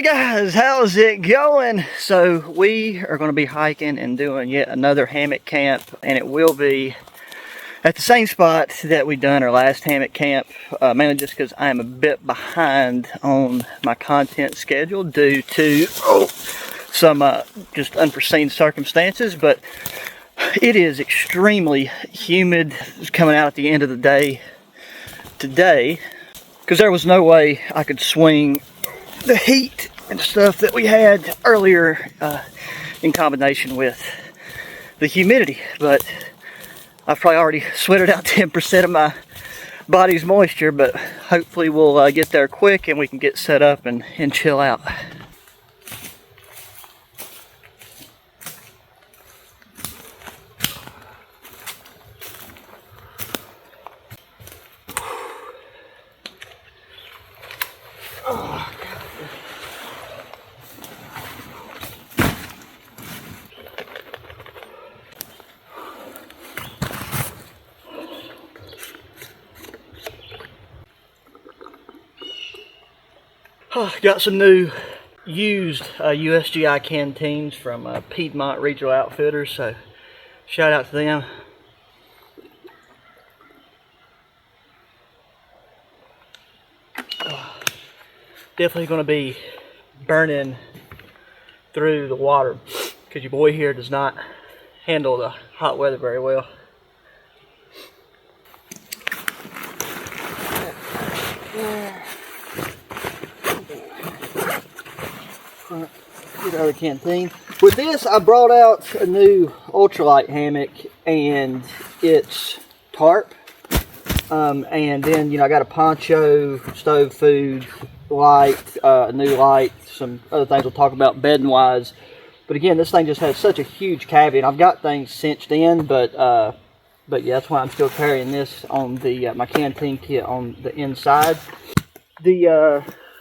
guys, how's it going? So we are going to be hiking and doing yet another hammock camp, and it will be at the same spot that we done our last hammock camp, mainly just because I am a bit behind on my content schedule due to some just unforeseen circumstances. But it is extremely humid. It's coming out at the end of the day today, because there was no way I could swing the heat and stuff that we had earlier in combination with the humidity. But I've probably already sweated out 10% of my body's moisture, but hopefully we'll get there quick and we can get set up and chill out. Got some new used USGI canteens from Piedmont Regional Outfitters, so shout out to them. Definitely going to be burning through the water because your boy here does not handle the hot weather very well. Get the other canteen. With this, I brought out a new ultralight hammock and its tarp. And then, you know, I got a poncho, stove food, light, a new light, some other things we'll talk about bedding wise. But again, this thing just has such a huge cavity, and I've got things cinched in, but yeah, that's why I'm still carrying this on the my canteen kit on the inside.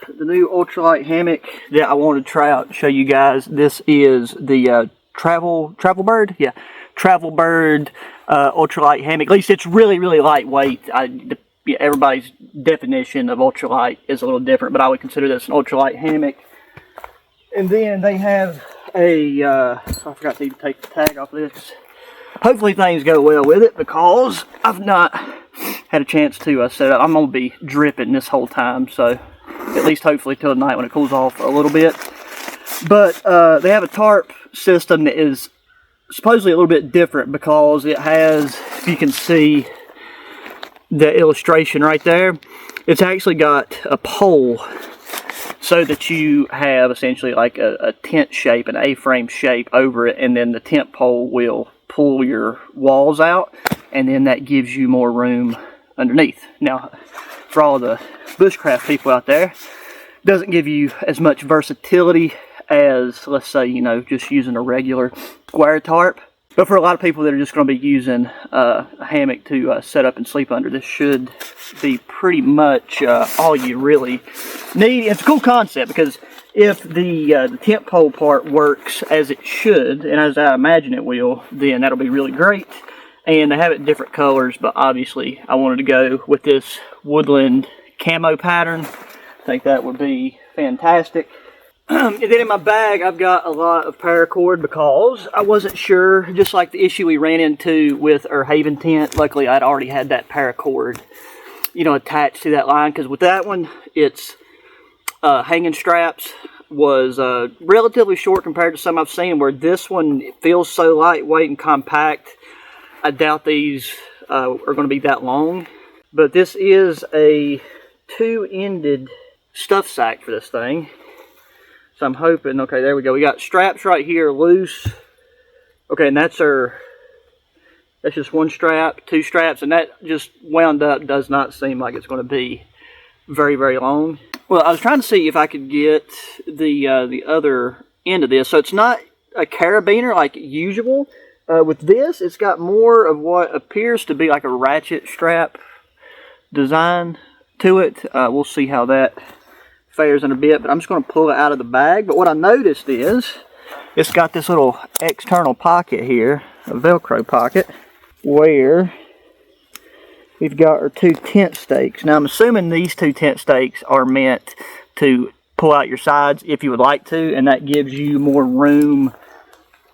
The new ultralight hammock that I wanted to try out and show you guys. This is the Travel Bird, yeah, Travel Bird ultralight hammock. At least it's really lightweight. Everybody's definition of ultralight is a little different, but I would consider this an ultralight hammock. And then they have a I forgot to even take the tag off this. Hopefully things go well with it because I've not had a chance to set it up. I'm gonna be dripping this whole time, so at least hopefully till tonight when it cools off a little bit. But they have a tarp system that is supposedly a little bit different because it has, if you can see the illustration right there, it's actually got a pole so that you have essentially like a tent shape, an A-frame shape over it, and then the tent pole will pull your walls out, and then that gives you more room underneath. Now, for all the bushcraft people out there, doesn't give you as much versatility as, let's say, you know, just using a regular square tarp. But for a lot of people that are just going to be using a hammock to set up and sleep under, this should be pretty much all you really need. It's a cool concept because if the tent pole part works as it should, and as I imagine it will, then that'll be really great. And they have it in different colors, but obviously I wanted to go with this woodland camo pattern. I think that would be fantastic. And then in my bag, I've got a lot of paracord because I wasn't sure, just like the issue we ran into with our Haven tent. Luckily, I'd already had that paracord, you know, attached to that line, because with that one, its hanging straps was relatively short compared to some I've seen, where this one feels so lightweight and compact. I doubt these are going to be that long. But this is a two-ended stuff sack for this thing. So I'm hoping, okay, there we go. We got straps right here loose. Okay, and that's just one strap, two straps, and that just wound up. Does not seem like it's going to be very long. Well, I was trying to see if I could get the other end of this. So it's not a carabiner like usual. With this, it's got more of what appears to be like a ratchet strap design to it. We'll see how that fares in a bit, but I'm just going to pull it out of the bag. But what I noticed is it's got this little external pocket here, a Velcro pocket, where we've got our two tent stakes. Now I'm assuming these two tent stakes are meant to pull out your sides if you would like to, and that gives you more room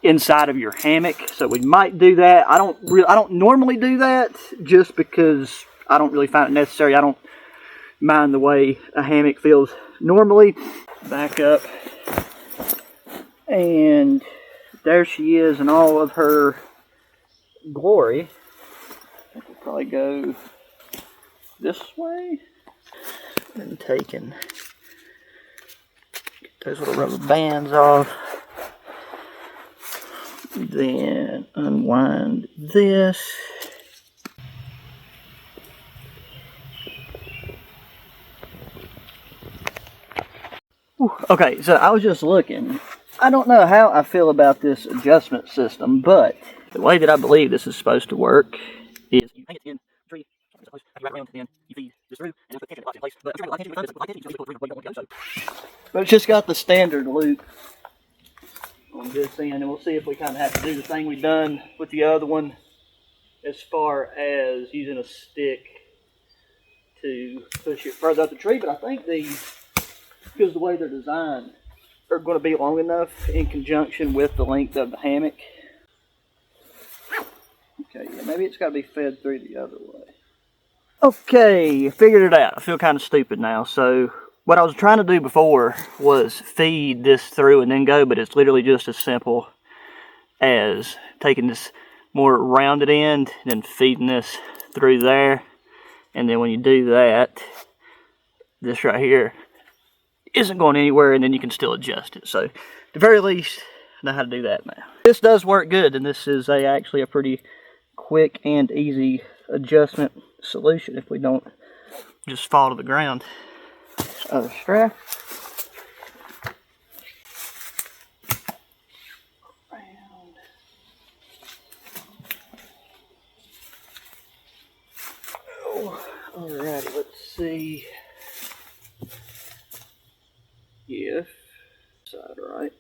inside of your hammock. So we might do that. I don't normally do that just because I don't really find it necessary. I don't mind the way a hammock feels normally. Back up, and there she is in all of her glory. I think we'll probably go this way and get those little rubber bands off. Then unwind this. Okay, so I was just looking. I don't know how I feel about this adjustment system, but the way that I believe this is supposed to work is you hang it in the tree, you wrap around, and then you feed this through, and that's the tension locks in place. But if you're like tension, you pull it through where you don't want to go. But it's just got the standard loop on this end, and we'll see if we kind of have to do the thing we've done with the other one as far as using a stick to push it further up the tree. But I think these, because the way they're designed, are going to be long enough in conjunction with the length of the hammock. Okay, yeah, maybe it's got to be fed through the other way. Okay, figured it out. I feel kind of stupid now. So what I was trying to do before was feed this through and then go, but it's literally just as simple as taking this more rounded end and then feeding this through there. And then when you do that, this right here isn't going anywhere, and then you can still adjust it. So at the very least, I know how to do that now. This does work good, and this is actually a pretty quick and easy adjustment solution if we don't just fall to the ground. Other strap. Around. Oh, alrighty, let's see if side right.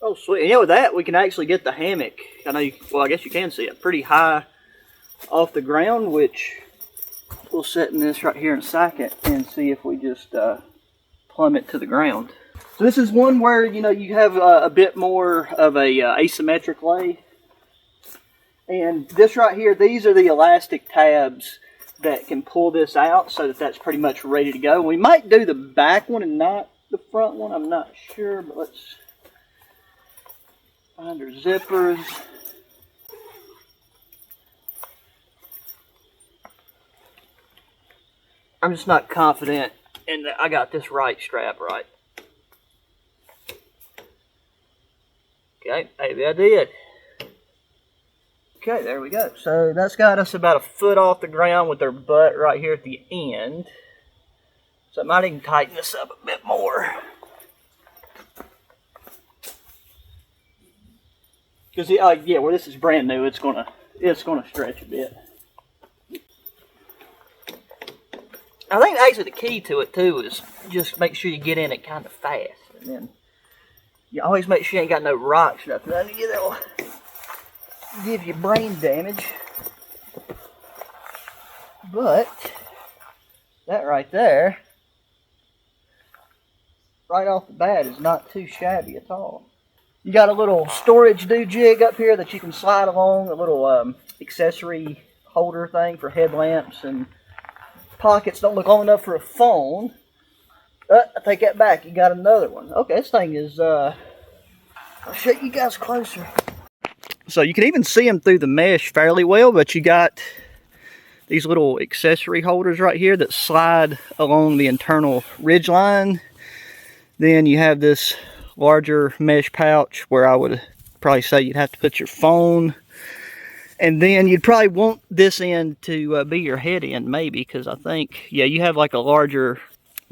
Oh, sweet. And yeah, with that, we can actually get the hammock. I know, well, I guess you can see it pretty high off the ground, which we'll set in this right here in a second and see if we just plummet to the ground. So this is one where, you know, you have a bit more of a asymmetric lay. And this right here, these are the elastic tabs that can pull this out so that that's pretty much ready to go. We might do the back one and not the front one. I'm not sure, but let's find our zippers. I'm just not confident in that I got this right strap right. Okay, maybe I did. Okay, there we go. So that's got us about a foot off the ground with our butt right here at the end. So I might even tighten this up a bit more. Because yeah, where this is brand new, it's gonna stretch a bit. I think actually the key to it too is just make sure you get in it kind of fast, and then you always make sure you ain't got no rocks or nothing under you that'll give you brain damage. But that right there, right off the bat, is not too shabby at all. You got a little storage jig up here that you can slide along, a little accessory holder thing for headlamps, and pockets don't look long enough for a phone. I take that back, you got another one. Okay, this thing is, I'll show you guys closer. So you can even see them through the mesh fairly well, but you got these little accessory holders right here that slide along the internal ridge line. Then you have this larger mesh pouch where I would probably say you'd have to put your phone. And then you'd probably want this end to be your head end, maybe, because I think, yeah, you have like a larger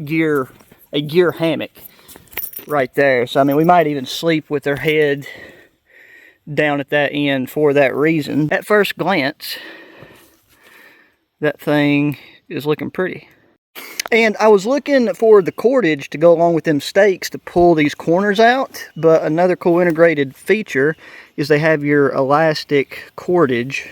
gear hammock right there. So I mean, we might even sleep with our head down at that end for that reason. At first glance, that thing is looking pretty. And I was looking for the cordage to go along with them stakes to pull these corners out, but another cool integrated feature is they have your elastic cordage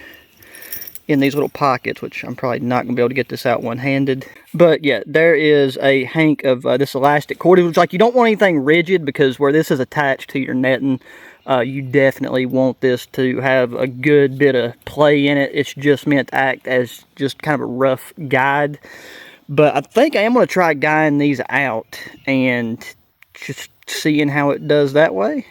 in these little pockets, which I'm probably not going to be able to get this out one-handed. But yeah, there is a hank of this elastic cordage, which like you don't want anything rigid, because where this is attached to your netting, you definitely want this to have a good bit of play in it. It's just meant to act as just kind of a rough guide. But I think I am going to try guying these out and just seeing how it does that way.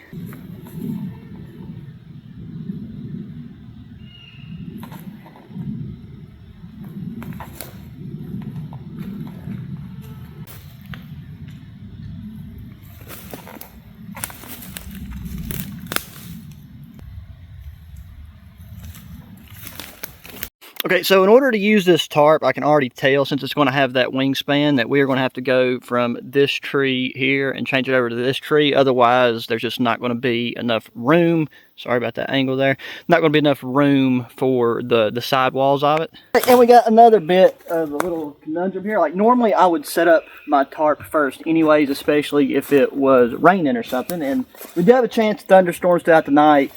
Okay, so in order to use this tarp, I can already tell, since it's going to have that wingspan, that we are going to have to go from this tree here and change it over to this tree. Otherwise, there's just not going to be enough room. Sorry about that angle there. Not going to be enough room for the sidewalls of it. And we got another bit of a little conundrum here. Like normally I would set up my tarp first anyways, especially if it was raining or something. And we do have a chance of thunderstorms throughout the night.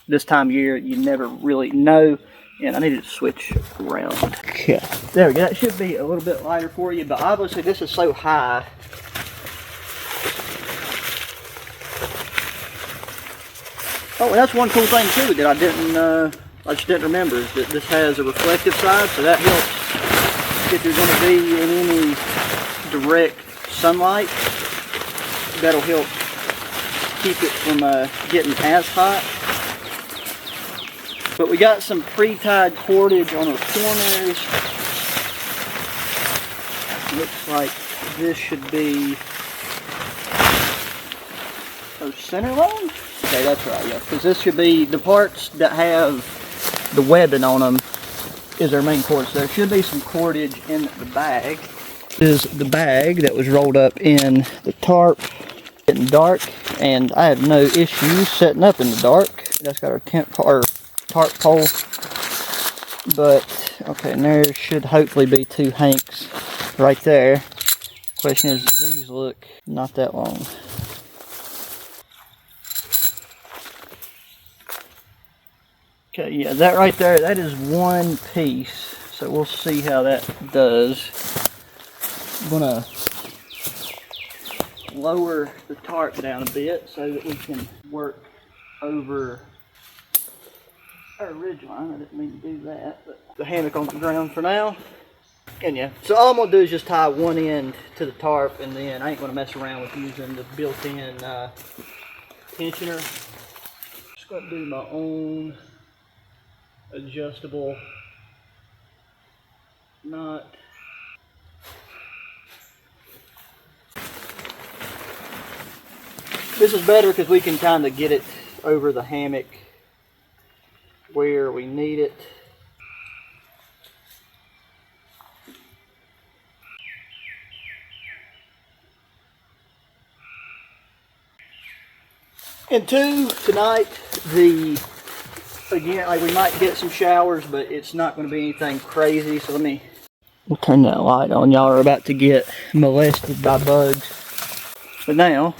This time of year, you never really know. And I need to switch around. Okay, there we go. That should be a little bit lighter for you, but obviously this is so high. Oh, and that's one cool thing too that I just didn't remember, is that this has a reflective side, so that helps if you're going to be in any direct sunlight. That'll help keep it from getting as hot. But we got some pre-tied cordage on our corners. Looks like this should be our center line. Okay, that's right, yeah. Because this should be the parts that have the webbing on them is our main cord. So there should be some cordage in the bag. This is the bag that was rolled up in the tarp. Getting dark, and I have no issues setting up in the dark. That's got our tarp pole, but okay, and there should hopefully be two hanks right there. Question is, these look not that long. Okay, yeah, that right there, that is one piece, so we'll see how that does. I'm gonna lower the tarp down a bit so that we can work over our ridge line. I didn't mean to do that, but the hammock on the ground for now. And yeah, so all I'm gonna do is just tie one end to the tarp, and then I ain't gonna mess around with using the built-in tensioner. Just gonna do my own adjustable knot. This is better because we can kind of get it over the hammock where we need it. And two, tonight, again, like we might get some showers, but it's not going to be anything crazy. So we'll turn that light on. Y'all are about to get molested by bugs. But now,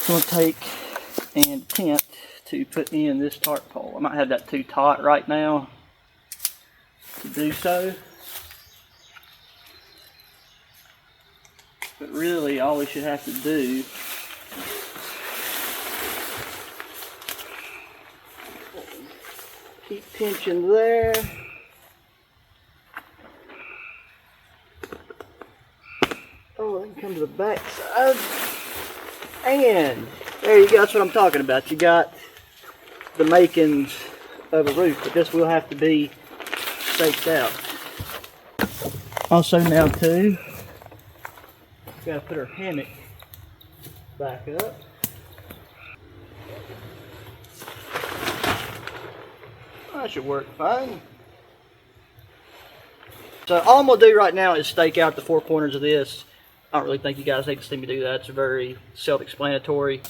I'm going to take and attempt to put in this tarp pole. I might have that too taut right now to do so. But really, all we should have to do keep tension there. Oh, then come to the back side. And there you go, that's what I'm talking about. You got the makings of a roof, but this will have to be staked out. Also now too, we've got to put our hammock back up. That should work fine. So all I'm going to do right now is stake out the four corners of this. I don't really think you guys need to see me do that. It's very self-explanatory.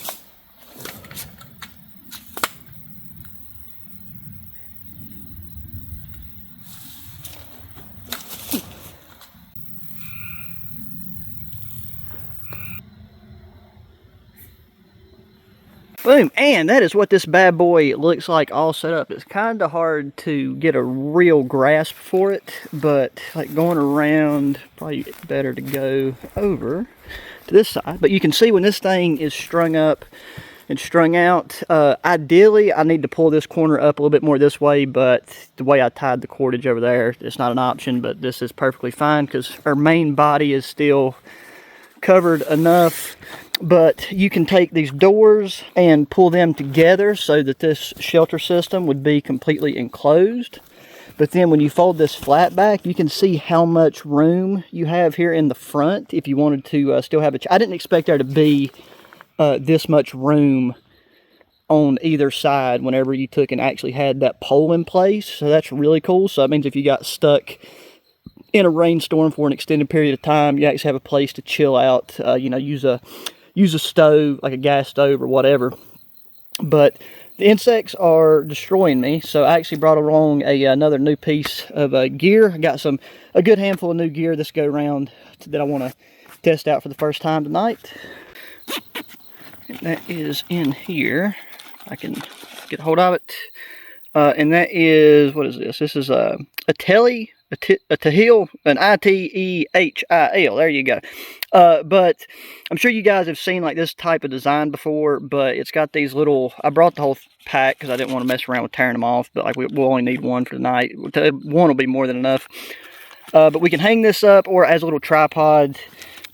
Boom, and that is what this bad boy looks like all set up. It's kind of hard to get a real grasp for it, but like going around, probably better to go over to this side. But you can see when this thing is strung up and strung out, ideally I need to pull this corner up a little bit more this way, but the way I tied the cordage over there, it's not an option, but this is perfectly fine because our main body is still covered enough. But you can take these doors and pull them together so that this shelter system would be completely enclosed. But then when you fold this flat back, you can see how much room you have here in the front if you wanted to still have I didn't expect there to be this much room on either side whenever you took and actually had that pole in place. So that's really cool. So that means if you got stuck in a rainstorm for an extended period of time, you actually have a place to chill out, you know, use a stove, like a gas stove or whatever. But the insects are destroying me, so I actually brought along another new piece of gear. I got a good handful of new gear this go round that I want to test out for the first time tonight. And that is in here. I can get a hold of it. And that is, what is this? This is a Tehil, an I-T-E-H-I-L. There you go. But I'm sure you guys have seen like this type of design before, but it's got these little, I brought the whole pack because I didn't want to mess around with tearing them off, but like we'll only need one for tonight. One will be more than enough. But we can hang this up or as a little tripod,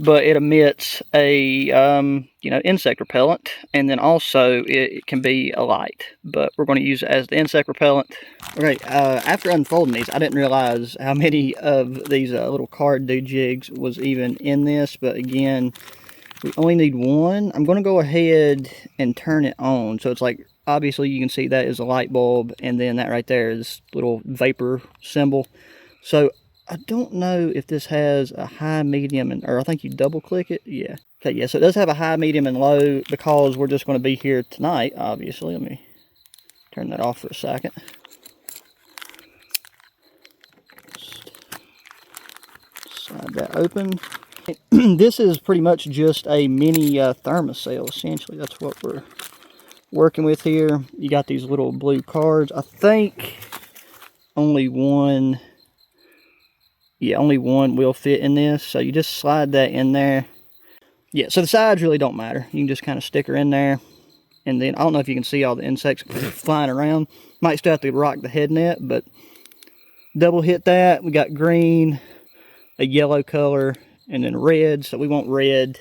but it emits a, you know, insect repellent, and then also it can be a light, but we're going to use it as the insect repellent. Okay, after unfolding these, I didn't realize how many of these little card jigs was even in this, but again, we only need one. I'm going to go ahead and turn it on, so it's like, obviously you can see that is a light bulb, and then that right there is little vapor symbol. So I don't know if this has a high, medium, or I think you double click it. Yeah. Okay, yeah, so it does have a high, medium, and low because we're just going to be here tonight, obviously. Let me turn that off for a second. Slide that open. This is pretty much just a mini thermocell, essentially. That's what we're working with here. You got these little blue cards. I think only one... yeah, only one will fit in this, so you just slide that in there. Yeah, so the sides really don't matter. You can just kind of stick her in there, and then I don't know if you can see all the insects flying around. Might still have to rock the head net, but double hit that. We got green, a yellow color, and then red, so we want red.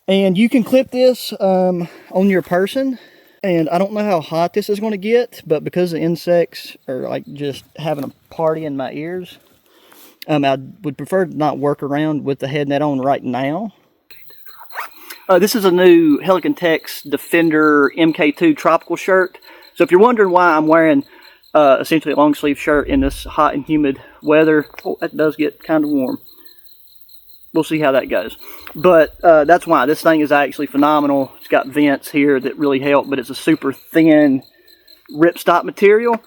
And you can clip this on your person, and I don't know how hot this is going to get, but because the insects are like just having a party in my ears, I would prefer to not work around with the head net on right now. This is a new Helican Tech's Defender MK2 tropical shirt. So if you're wondering why I'm wearing essentially a long sleeve shirt in this hot and humid weather, oh, that does get kind of warm. We'll see how that goes. But that's why. This thing is actually phenomenal. It's got vents here that really help, but it's a super thin ripstop material.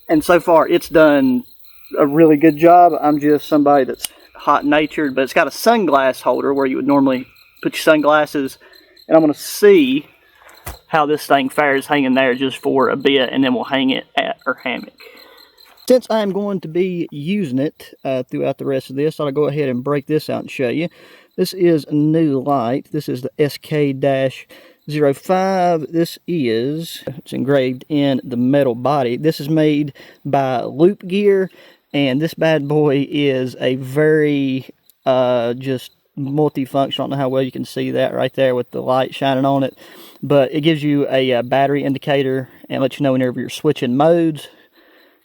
And so far it's done a really good job. I'm just somebody that's hot-natured, but it's got a sunglass holder where you would normally put your sunglasses, and I'm going to see how this thing fares hanging there just for a bit, and then we'll hang it at our hammock. Since I'm going to be using it throughout the rest of this, I'll go ahead and break this out and show you. This is a new light. This is the SK-05. This is, it's engraved in the metal body. This is made by Loop Gear, and this bad boy is a very just multifunction. I don't know how well you can see that right there with the light shining on it, but it gives you a battery indicator and lets you know whenever you're switching modes,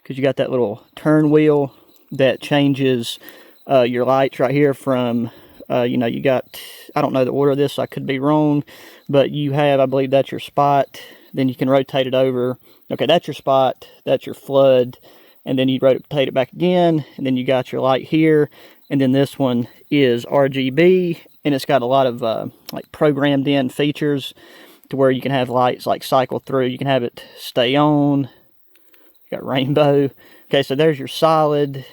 because you got that little turn wheel that changes your lights right here from, you know, you got, I don't know the order of this, so I could be wrong, but you have, I believe that's your spot, then you can rotate it over. Okay, that's your spot, that's your flood, and then you rotate it back again, and then you got your light here, and then this one is RGB, and it's got a lot of like programmed in features to where you can have lights like cycle through. You can have it stay on. You got rainbow. Okay, so there's your solid,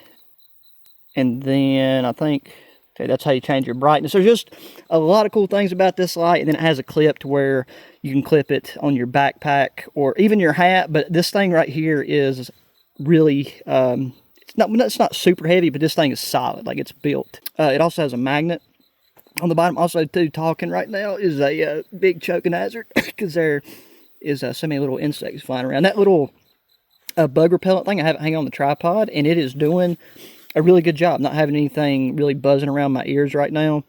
and then I think Okay, that's how you change your brightness. There's just a lot of cool things about this light, and then it has a clip to where you can clip it on your backpack or even your hat. But this thing right here is really, it's not super heavy, but this thing is solid, like it's built. It also has a magnet on the bottom. Also, too, talking right now is a big choking hazard because there is so many little insects flying around. That little bug repellent thing, I have it hanging on the tripod, and it is doing a really good job. Not having anything really buzzing around my ears right now.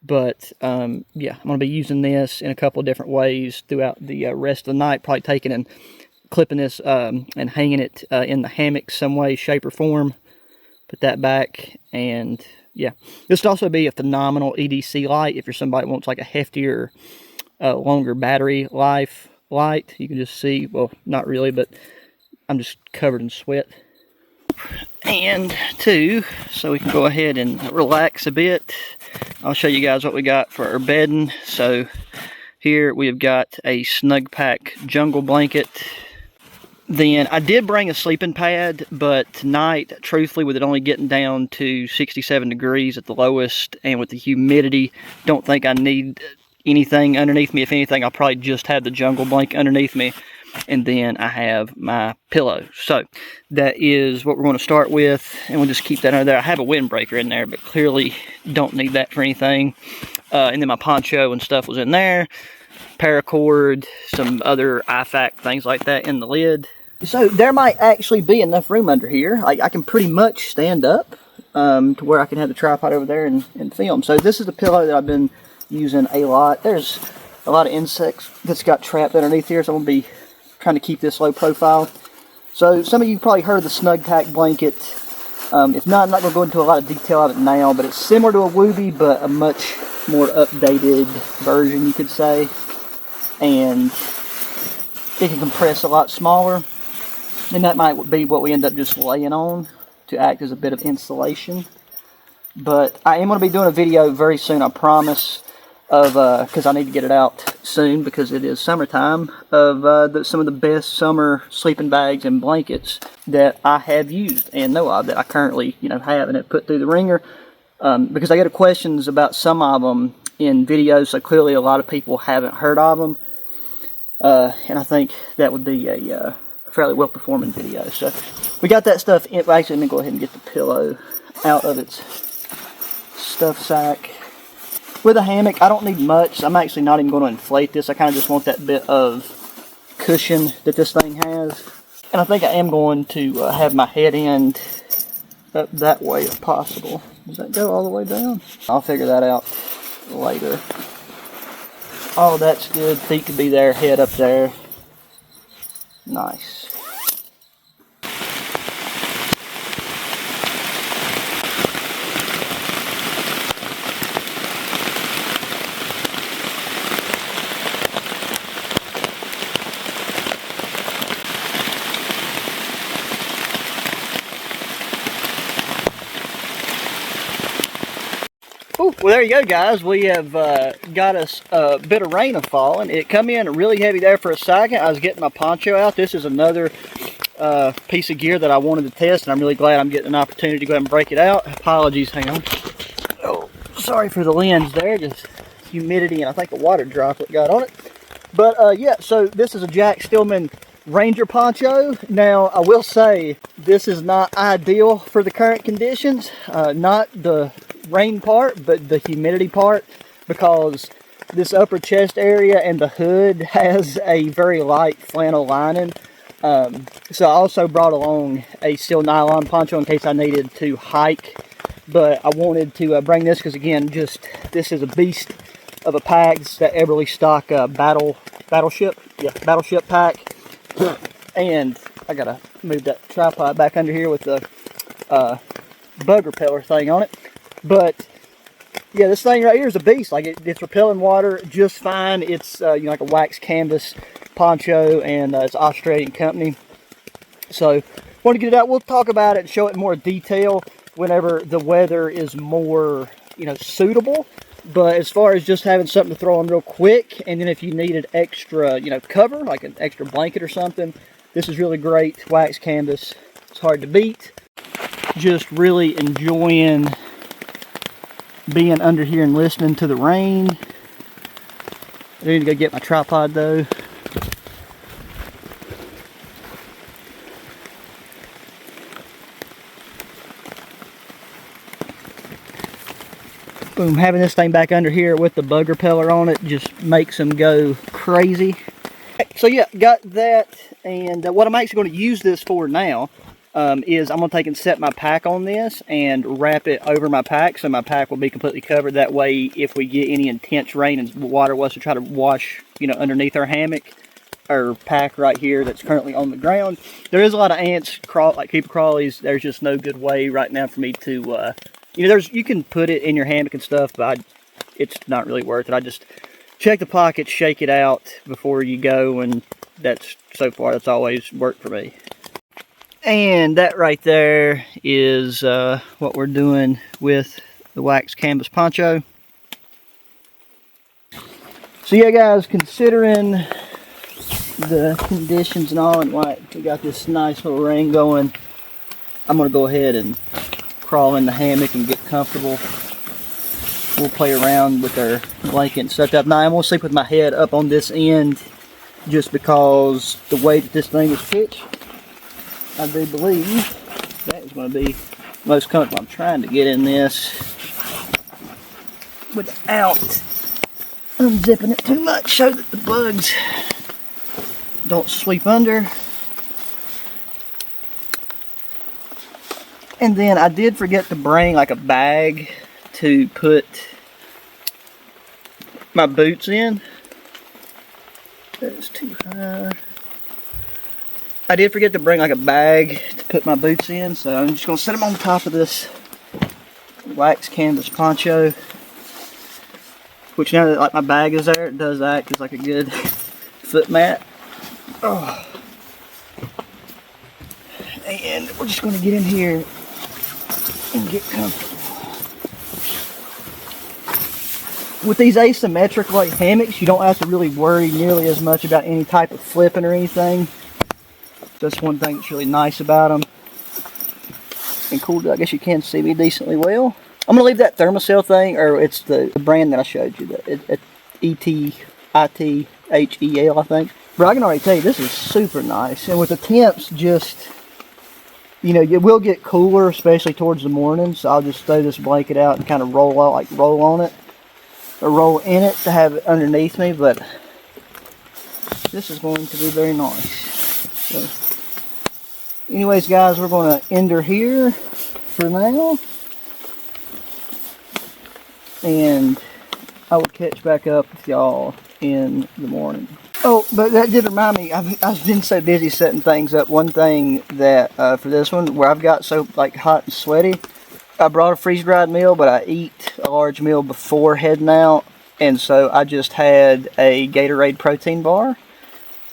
But, yeah, I'm going to be using this in a couple of different ways throughout the rest of the night. Probably taking and clipping this and hanging it in the hammock some way, shape, or form. Put that back, and yeah. This would also be a phenomenal EDC light if you're somebody who wants like a heftier, longer battery life light. You can just see, well, not really, but I'm just covered in sweat. And two, so we can go ahead and relax a bit, I'll show you guys what we got for our bedding. So here we've got a Snug Pack jungle blanket. Then I did bring a sleeping pad, but tonight, truthfully, with it only getting down to 67 degrees at the lowest, and with the humidity, don't think I need anything underneath me. If anything, I'll probably just have the jungle blanket underneath me, and then I have my pillow. So that is what we're going to start with, and we'll just keep that under there. I have a windbreaker in there, but clearly don't need that for anything. And then my poncho and stuff was in there. Paracord, some other IFAC, things like that in the lid. So there might actually be enough room under here. I can pretty much stand up to where I can have the tripod over there and film. So this is the pillow that I've been using a lot. There's a lot of insects that's got trapped underneath here, so I'm going to be trying to keep this low profile. So some of you probably heard of the Snug Pack blanket. If not, I'm not going to go into a lot of detail of it now, but it's similar to a Wooby, but a much more updated version, you could say. And it can compress a lot smaller, and that might be what we end up just laying on to act as a bit of insulation. But I am going to be doing a video very soon, I promise, of because I need to get it out soon because it is summertime, of some of the best summer sleeping bags and blankets that I have used and know of, that I currently have and have put through the ringer, because I get questions about some of them in videos, so clearly a lot of people haven't heard of them, and I think that would be a fairly well performing video. So we got that stuff in. Actually, let me go ahead and get the pillow out of its stuff sack. With a hammock, I don't need much. I'm actually not even going to inflate this. I kind of just want that bit of cushion that this thing has, and I think I am going to have my head end up that way if possible. Does that go all the way down? I'll figure that out later. Oh, that's good. Feet could be there, head up there. Nice. Ooh, well, there you go, guys. We have got us a bit of rain falling. It come in really heavy there for a second. I was getting my poncho out. This is another piece of gear that I wanted to test, and I'm really glad I'm getting an opportunity to go ahead and break it out. Apologies, hang on. Oh, sorry for the lens there. Just humidity and I think a water droplet got on it. But yeah, so this is a Jack Stillman Ranger poncho. Now, I will say this is not ideal for the current conditions. Not the rain part, but the humidity part, because this upper chest area and the hood has a very light flannel lining. So I also brought along a steel nylon poncho in case I needed to hike, but I wanted to bring this because, again, this is a beast of a pack. It's that Everly stock battleship pack. And I gotta move that tripod back under here with the bug repeller thing on it. But yeah, this thing right here is a beast. Like it's repelling water just fine. It's like a wax canvas poncho, and it's Australian company. So want to get it out. We'll talk about it and show it in more detail whenever the weather is more suitable. But as far as just having something to throw on real quick, and then if you needed extra cover, like an extra blanket or something, this is really great. Wax canvas, it's hard to beat. Just really enjoying being under here and listening to the rain. I need to go get my tripod though. Boom, having this thing back under here with the bug repeller on it just makes them go crazy. So yeah, got that, and what I'm actually going to use this for now is I'm going to take and set my pack on this and wrap it over my pack so my pack will be completely covered. That way, if we get any intense rain and water was to try to wash, you know, underneath our hammock or pack right here that's currently on the ground, there is a lot of ants, like creeper crawlies. There's just no good way right now for me to, you know, you can put it in your hammock and stuff, but it's not really worth it. I just check the pockets, shake it out before you go, and so far that's always worked for me. And that right there is what we're doing with the wax canvas poncho. So yeah guys, considering the conditions and all, and like we got this nice little rain going, I'm gonna go ahead and crawl in the hammock and get comfortable. We'll play around with our blanket and stuff. Now I'm gonna sleep with my head up on this end just because the way that this thing is pitched, I do believe that is going to be most comfortable. I'm trying to get in this without unzipping it too much so that the bugs don't sweep under. And then I did forget to bring like a bag to put my boots in. That's too high. I did forget to bring like a bag to put my boots in, so I'm just going to set them on top of this wax canvas poncho. Which now that like my bag is there, it does act as like a good foot mat. Oh. And we're just going to get in here and get comfortable. With these asymmetric like hammocks, you don't have to really worry nearly as much about any type of flipping or anything. That's one thing that's really nice about them. And cool, I guess you can see me decently well. I'm going to leave that Thermacell thing, or it's the brand that I showed you, the ETITHEL, I think. But I can already tell you, this is super nice. And with the temps, just, you know, it will get cooler, especially towards the morning. So I'll just throw this blanket out and kind of roll out, like roll on it, or roll in it to have it underneath me. But this is going to be very nice. So, anyways, guys, we're going to end her here for now. And I will catch back up with y'all in the morning. Oh, but that did remind me, I've been so busy setting things up. One thing that, for this one, where I've got so like hot and sweaty, I brought a freeze-dried meal, but I eat a large meal before heading out. And so I just had a Gatorade protein bar.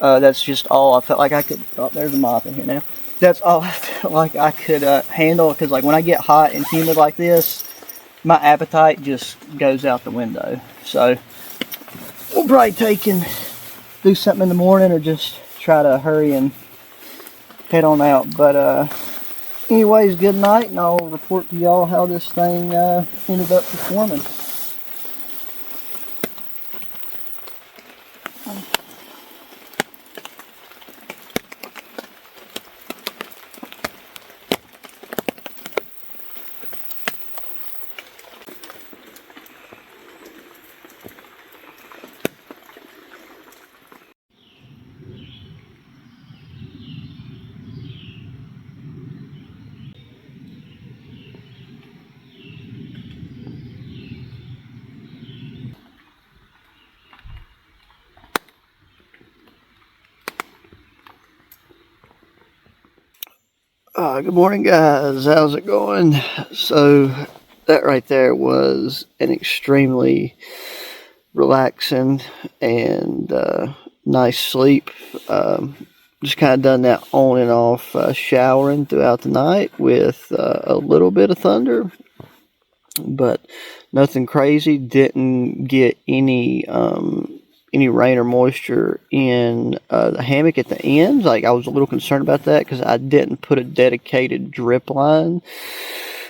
That's just all I felt like I could, oh, there's a moth in here now. That's all I felt like I could handle, because like when I get hot and humid like this, my appetite just goes out the window. So we'll probably take and do something in the morning, or just try to hurry and head on out. But anyways, good night, and I'll report to y'all how this thing ended up performing. Good morning, guys. How's it going? So that right there was an extremely relaxing and nice sleep. Just kind of done that on and off showering throughout the night with a little bit of thunder, but nothing crazy. Didn't get any rain or moisture in the hammock at the ends. Like, I was a little concerned about that because I didn't put a dedicated drip line,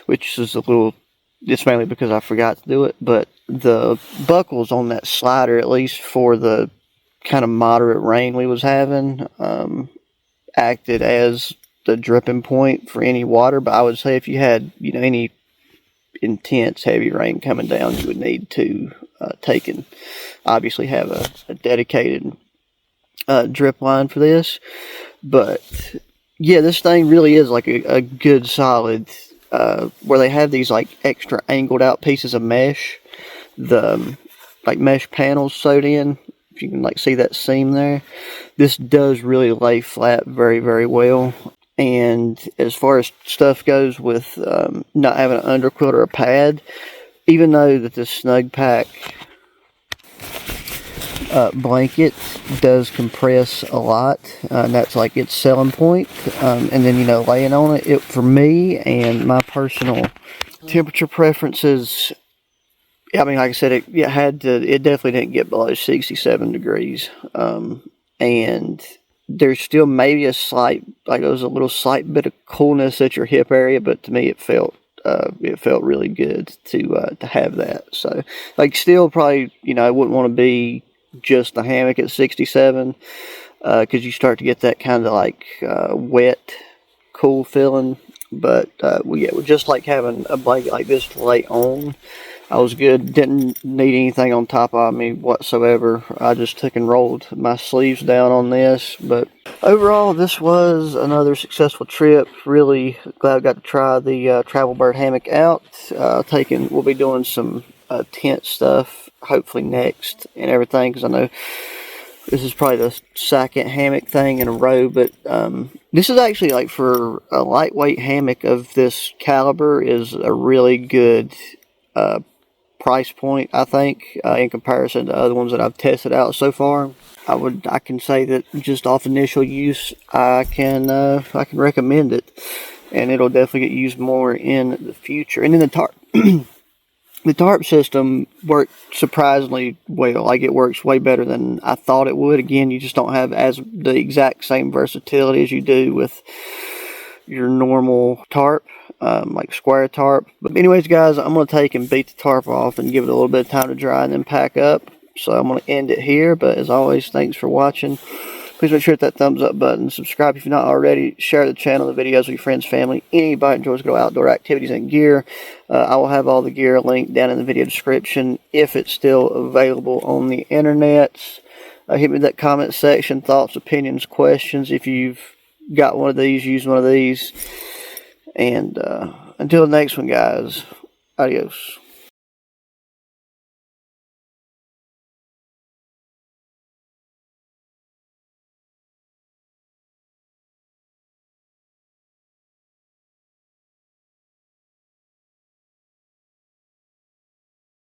which is a little it's mainly because I forgot to do it, but the buckles on that slider, at least for the kind of moderate rain we was having, acted as the dripping point for any water. But I would say if you had, you know, any intense heavy rain coming down, you would need to take and obviously have a dedicated drip line for this. But yeah, this thing really is like a good solid, where they have these like extra angled out pieces of mesh, the like mesh panels sewed in. If you can like see that seam there, this does really lay flat very, very well. And as far as stuff goes with not having an underquilt or a pad, even though that this Snug Pack blanket does compress a lot, and that's like its selling point, and then, you know, laying on it, for me and my personal temperature preferences, I mean, like I said, it definitely didn't get below 67 degrees, and there's still maybe a slight, like there was a little slight bit of coolness at your hip area, but to me it felt really good to have that. So, like, still probably, you know, I wouldn't want to be just the hammock at 67, because you start to get that kind of like wet, cool feeling. But we just like having a blanket like this to lay on. I was good. Didn't need anything on top of me whatsoever. I just took and rolled my sleeves down on this. But overall, this was another successful trip. Really glad I got to try the Travel Bird hammock out. We'll be doing some tent stuff hopefully next and everything, because I know this is probably the second hammock thing in a row. But this is actually, like, for a lightweight hammock of this caliber, is a really good price point, I think, in comparison to other ones that I've tested out so far. I can say that just off initial use, I can recommend it, and it'll definitely get used more in the future. And then the tarp, the tarp system worked surprisingly well. Like, it works way better than I thought it would. Again, you just don't have the exact same versatility as you do with your normal tarp, like square tarp. But anyways, guys, I'm going to take and beat the tarp off and give it a little bit of time to dry and then pack up. So I'm going to end it here. But as always, thanks for watching. Please make sure to hit that thumbs up button. Subscribe if you're not already. Share the channel, the videos with your friends, family. Anybody enjoys go outdoor activities and gear. I will have all the gear linked down in the video description if it's still available on the internet. Hit me in that comment section. Thoughts, opinions, questions. If you've got one of these, use one of these. And until the next one, guys, adios.